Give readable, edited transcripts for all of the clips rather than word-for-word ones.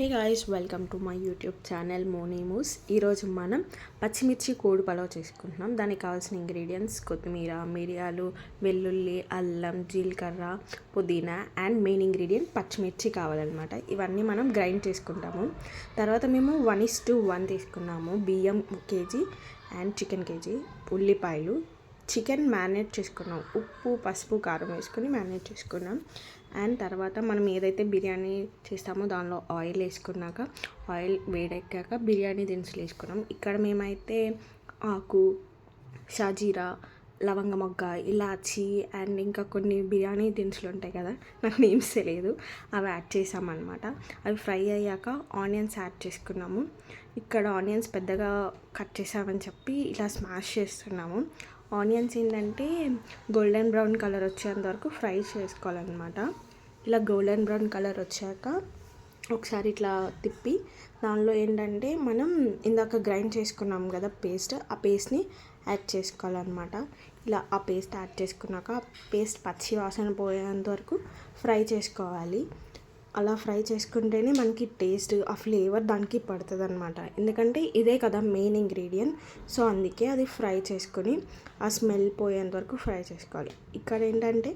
Hey guys, welcome to my YouTube channel మోనీమూస్. ఈరోజు మనం పచ్చిమిర్చి కోడి పలావ్ చేసుకుంటున్నాం. దానికి కావాల్సిన ఇంగ్రీడియంట్స్ కొత్తిమీర, మిరియాలు, వెల్లుల్లి, అల్లం, జీలకర్ర, పుదీనా అండ్ మెయిన్ ఇంగ్రీడియంట్ పచ్చిమిర్చి కావాలన్నమాట. ఇవన్నీ మనం గ్రైండ్ చేసుకుంటాము. తర్వాత మేము 1:1 తీసుకున్నాము. బియ్యం కేజీ అండ్ చికెన్ కేజీ, ఉల్లిపాయలు, చికెన్ మ్యారినేట్ చేసుకున్నాం. ఉప్పు, పసుపు, కారం వేసుకొని మ్యారినేట్ చేసుకున్నాం. అండ్ తర్వాత మనం ఏదైతే బిర్యానీ చేస్తామో దానిలో ఆయిల్ వేసుకున్నాక, ఆయిల్ వేడెక్కాక బిర్యానీ దినుసులు వేసుకున్నాం. ఇక్కడ మేమైతే ఆకు, షాజీరా, లవంగ మొగ్గ, ఇలాచి అండ్ ఇంకా కొన్ని బిర్యానీ దినుసులు ఉంటాయి కదా, నాకు నేమ్స్ తెలియదు, అవి యాడ్ చేసామన్నమాట. అవి ఫ్రై అయ్యాక ఆనియన్స్ యాడ్ చేసుకున్నాము. ఇక్కడ ఆనియన్స్ పెద్దగా కట్ చేసామని చెప్పి ఇలా స్మాష్ చేస్తున్నాము. ఆనియన్స్ ఏంటంటే గోల్డెన్ బ్రౌన్ కలర్ వచ్చేంత వరకు ఫ్రై చేసుకోవాలన్నమాట. ఇలా గోల్డెన్ బ్రౌన్ కలర్ వచ్చాక ఒకసారి ఇట్లా తిప్పి దానిలో ఏంటంటే మనం ఇందాక గ్రైండ్ చేసుకున్నాం కదా పేస్ట్, ఆ పేస్ట్ని యాడ్ చేసుకోవాలన్నమాట. ఇలా ఆ పేస్ట్ యాడ్ చేసుకున్నాక పేస్ట్ పచ్చి వాసన పోయేంత వరకు ఫ్రై చేసుకోవాలి. అలా ఫ్రై చేసుకుంటేనే మనకి టేస్ట్, ఆ ఫ్లేవర్ దానికి పడుతుంది అనమాట. ఎందుకంటే ఇదే కదా మెయిన్ ఇంగ్రీడియంట్. సో అందుకే అది ఫ్రై చేసుకొని ఆ స్మెల్ పోయేంత వరకు ఫ్రై చేసుకోవాలి. ఇక్కడ ఏంటంటే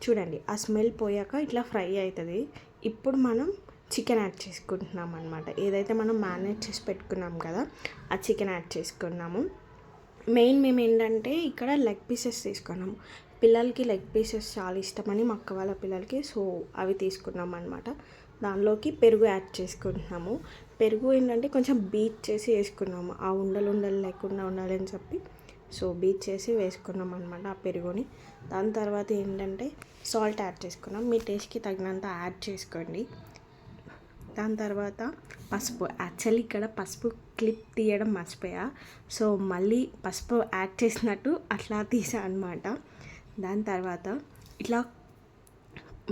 చూడండి, ఆ స్మెల్ పోయాక ఇట్లా ఫ్రై అవుతుంది. ఇప్పుడు మనం చికెన్ యాడ్ చేసుకుంటున్నాం అనమాట. ఏదైతే మనం మ్యారినేట్ చేసి పెట్టుకున్నాం కదా, ఆ చికెన్ యాడ్ చేసుకున్నాము. మేము ఏంటంటే ఇక్కడ లెగ్ పీసెస్ తీసుకున్నాము. పిల్లలకి లెగ్ పీసెస్ చాలా ఇష్టమని మా అక్క వాళ్ళ పిల్లలకి, సో అవి తీసుకున్నాం అనమాట. దానిలోకి పెరుగు యాడ్ చేసుకుంటున్నాము. పెరుగు ఏంటంటే కొంచెం బీట్ చేసి వేసుకున్నాము, ఆ ఉండలు లేకుండా ఉండాలని చెప్పి. సో బీట్ చేసి వేసుకున్నాం అనమాట ఆ పెరుగుని. దాని తర్వాత ఏంటంటే సాల్ట్ యాడ్ చేసుకున్నాం. మీ టేస్ట్కి తగినంత యాడ్ చేసుకోండి. దాని తర్వాత పసుపు, యాక్చువల్లీ ఇక్కడ పసుపు క్లిప్ తీయడం మర్చిపోయా, సో మళ్ళీ పసుపు యాడ్ చేసినట్టు అట్లా తీసా అనమాట. దాని తర్వాత ఇట్లా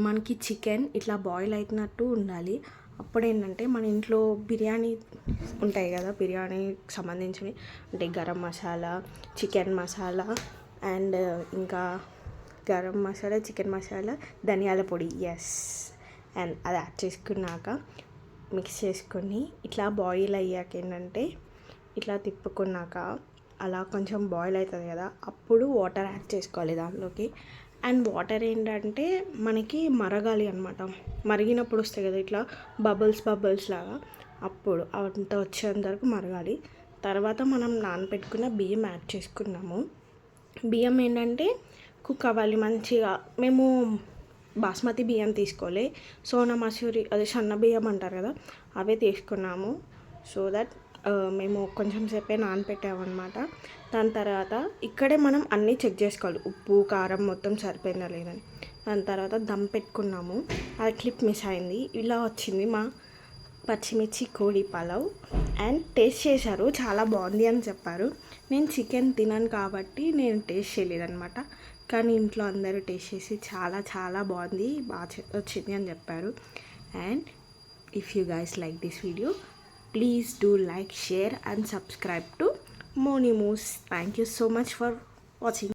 మనకి చికెన్ ఇట్లా బాయిల్ అవుతున్నట్టు ఉండాలి. అప్పుడు ఏంటంటే మన ఇంట్లో బిర్యానీ ఉంటాయి కదా, బిర్యానీకి సంబంధించినవి అంటే గరం మసాలా, చికెన్ మసాలా అండ్ ఇంకా గరం మసాలా, చికెన్ మసాలా, ధనియాల పొడి, ఎస్, అండ్ అది యాడ్ చేసుకున్నాక మిక్స్ చేసుకొని ఇట్లా బాయిల్ అయ్యాక ఏంటంటే ఇట్లా తిప్పుకున్నాక అలా కొంచెం బాయిల్ అవుతుంది కదా, అప్పుడు వాటర్ యాడ్ చేసుకోవాలి దానిలోకి. అండ్ వాటర్ ఏంటంటే మనకి మరగాలి అనమాట. మరిగినప్పుడు వస్తాయి కదా ఇట్లా బబుల్స్ లాగా, అప్పుడు అంత వచ్చేంత వరకు మరగాలి. తర్వాత మనం నానబెట్టుకున్న బియ్యం యాడ్ చేసుకున్నాము. బియ్యం ఏంటంటే కుక్ అవ్వాలి మంచిగా. మేము బాస్మతి బియ్యం తీసుకోలే, సోనా మసూరి అదే సన్న బియ్యం అంటారు కదా, అవే తీసుకున్నాము. సో దట్ మేము కొంచెం సేపే నానపెట్టామన్నమాట. దాని తర్వాత ఇక్కడే మనం అన్నీ చెక్ చేసుకోవాలి, ఉప్పు, కారం మొత్తం సరిపోయిందా లేదని. దాని తర్వాత దమ్ పెట్టుకున్నాము. అది క్లిప్ మిస్ అయింది. ఇలా వచ్చింది మా పచ్చిమిర్చి కోడి పలావ్. అండ్ టేస్ట్ చేశారు, చాలా బాగుంది అని చెప్పారు. నేను చికెన్ తినను కాబట్టి నేను టేస్ట్ చేయలేదన్నమాట. కానీ ఇంట్లో అందరూ టేస్ట్ చేసి చాలా చాలా బాగుంది, బాగా వచ్చింది అని చెప్పారు. And if you guys like this video, please do like, share and subscribe to Monimus. Thank you so much for watching.